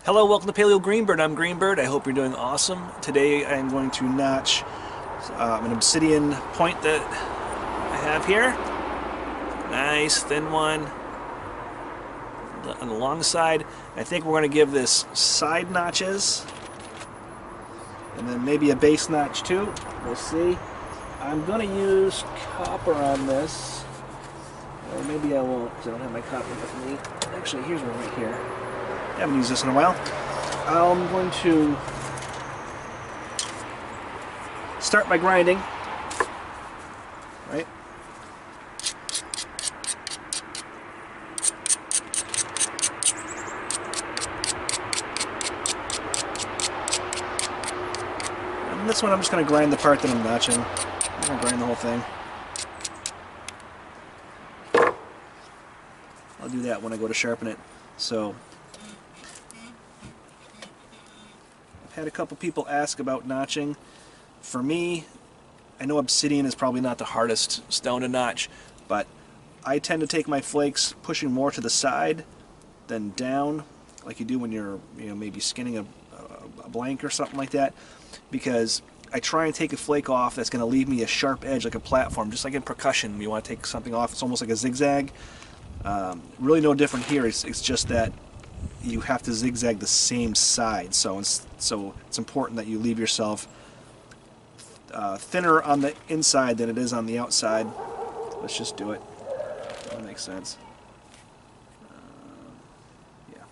Hello, welcome to Paleo Greenbird. I'm Greenbird. I hope you're doing awesome. Today I'm going to notch an obsidian point that I have here. Nice thin one on the long side. I think we're going to give this side notches and then maybe a base notch too. We'll see. I'm going to use copper on this, or maybe I won't because I don't have my copper with me. Actually, here's one right here. I haven't used this in a while. I'm going to start by grinding, right? And this one I'm just going to grind the part that I'm notching. I'm going to grind the whole thing. I'll do that when I go to sharpen it. So had a couple people ask about notching. For me, I know obsidian is probably not the hardest stone to notch, but I tend to take my flakes pushing more to the side than down, like you do when you're maybe skinning a blank or something like that, because I try and take a flake off that's going to leave me a sharp edge like a platform, just like in percussion. You want to take something off, it's almost like a zigzag. Really no different here. It's just that you have to zigzag the same side, so it's important that you leave yourself thinner on the inside than it is on the outside. Let's just do it. That makes sense. Yeah.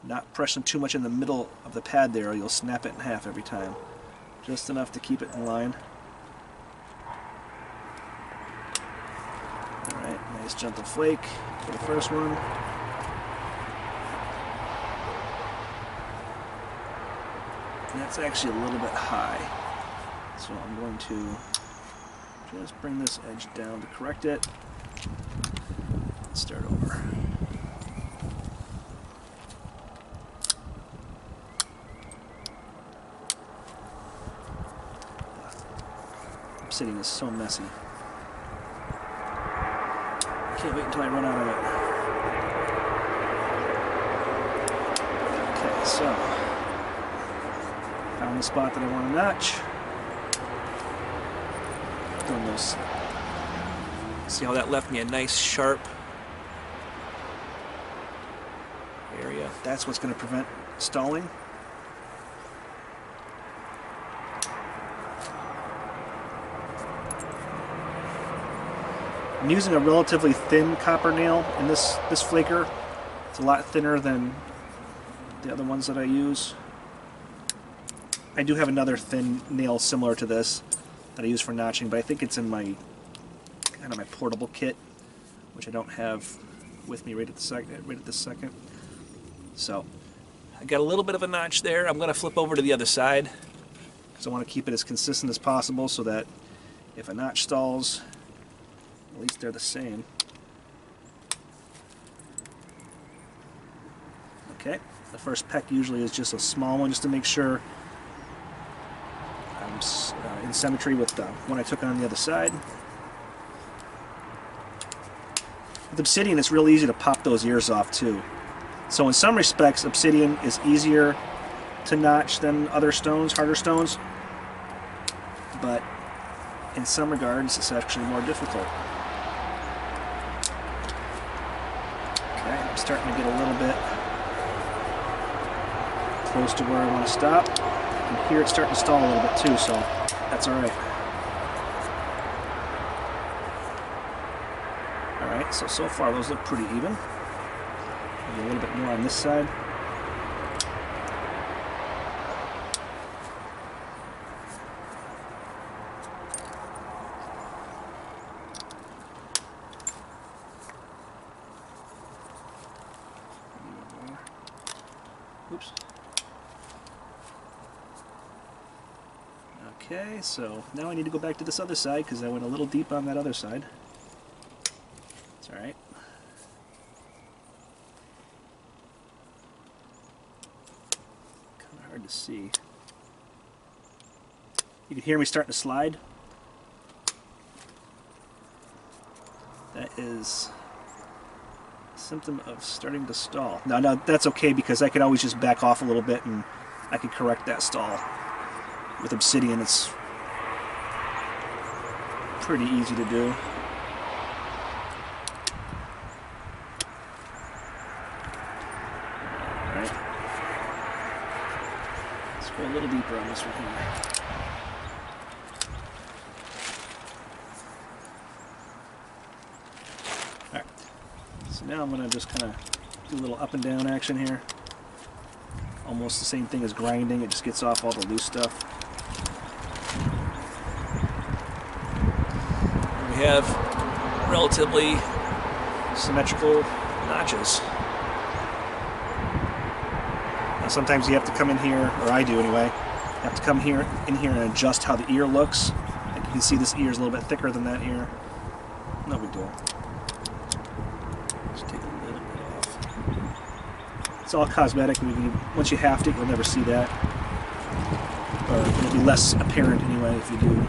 Not pressing too much in the middle of the pad there, or you'll snap it in half every time. Just enough to keep it in line. Alright, nice gentle flake for the first one. That's actually a little bit high, so I'm going to just bring this edge down to correct it. Let's start over. Obsidian is so messy. I can't wait until I run out of it. Okay, so found the spot that I want to notch. Doing those. See how that left me a nice sharp area? That's what's going to prevent stalling. I'm using a relatively thin copper nail in this flaker. It's a lot thinner than the other ones that I use. I do have another thin nail similar to this that I use for notching, but I think it's in my kind of my portable kit, which I don't have with me right at this second. So I got a little bit of a notch there. I'm going to flip over to the other side because I want to keep it as consistent as possible, so that if a notch stalls, at least they're the same. Okay, the first peck usually is just a small one, just to make sure in symmetry with the one I took on the other side. With obsidian, it's real easy to pop those ears off too. So in some respects, obsidian is easier to notch than other stones, harder stones, but in some regards, it's actually more difficult. Okay, I'm starting to get a little bit close to where I want to stop. And here it's starting to stall a little bit too, so that's alright. Alright, so far those look pretty even. Maybe a little bit more on this side. Oops. Okay, so now I need to go back to this other side because I went a little deep on that other side. It's alright. Kind of hard to see. You can hear me starting to slide. That is Symptom of starting to stall. No, that's okay because I can always just back off a little bit and I can correct that stall. With Obsidian, it's pretty easy to do. Alright. Let's go a little deeper on this one here. Alright. So now I'm going to just kind of do a little up and down action here. Almost the same thing as grinding, it just gets off all the loose stuff. We have relatively symmetrical notches. Now sometimes you have to come in here, or I do anyway, you have to come in here and adjust how the ear looks. Like you can see this ear is a little bit thicker than that ear. No big deal. Just take a little bit off. It's all cosmetic. Once you have it, you'll never see that. Or it'll be less apparent anyway if you do.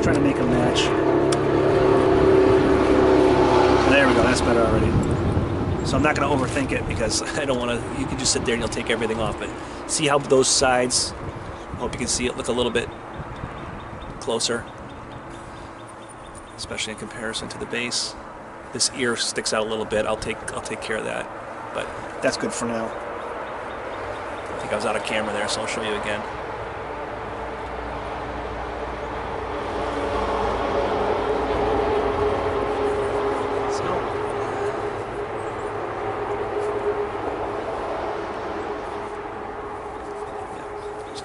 Trying to make a match. There we go, that's better already. So I'm not going to overthink it because I don't want to, you can just sit there and you'll take everything off, but see how those sides, I hope you can see it look a little bit closer, especially in comparison to the base. This ear sticks out a little bit, I'll take care of that, but that's good for now. I think I was out of camera there, so I'll show you again.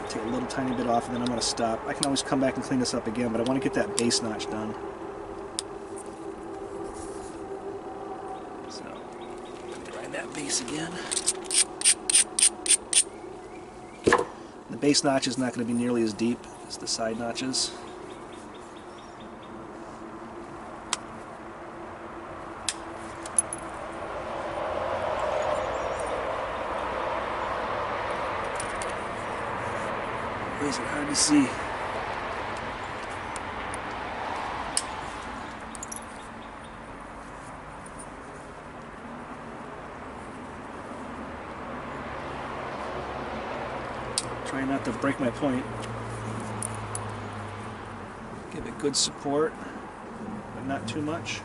Take a little tiny bit off and then I'm going to stop. I can always come back and clean this up again, but I want to get that base notch done. So, grind that base again. The base notch is not going to be nearly as deep as the side notches. Is it hard to see? Try not to break my point. Give it good support, but not too much.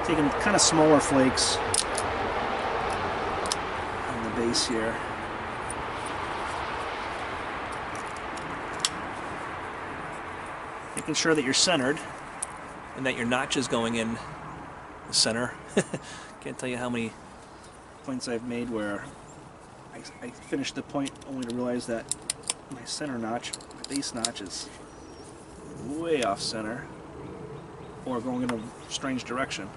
Taking kind of smaller flakes on the base here. Making sure that you're centered and that your notch is going in the center. Can't tell you how many points I've made where I finished the point only to realize that my center notch, my base notch, is way off center or going in a strange direction.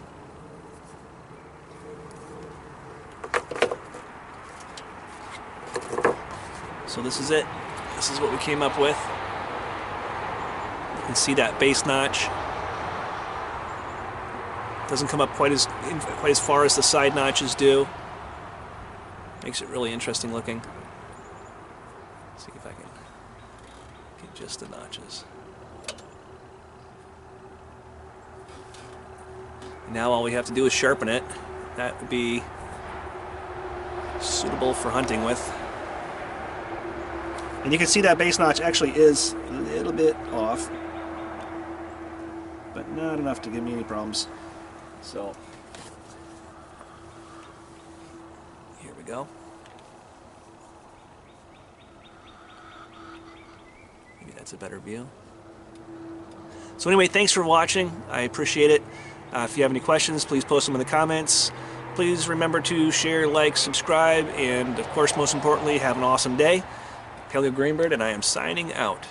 So this is it. This is what we came up with. You can see that base notch. Doesn't come up quite as far as the side notches do. Makes it really interesting looking. Let's see if I can get just the notches. Now all we have to do is sharpen it. That would be suitable for hunting with. And you can see that base notch actually is a little bit off, but not enough to give me any problems. So, here we go. Maybe that's a better view. So anyway, thanks for watching. I appreciate it. If you have any questions, please post them in the comments. Please remember to share, like, subscribe, and of course, most importantly, have an awesome day. Paleo Greenbird, and I am signing out.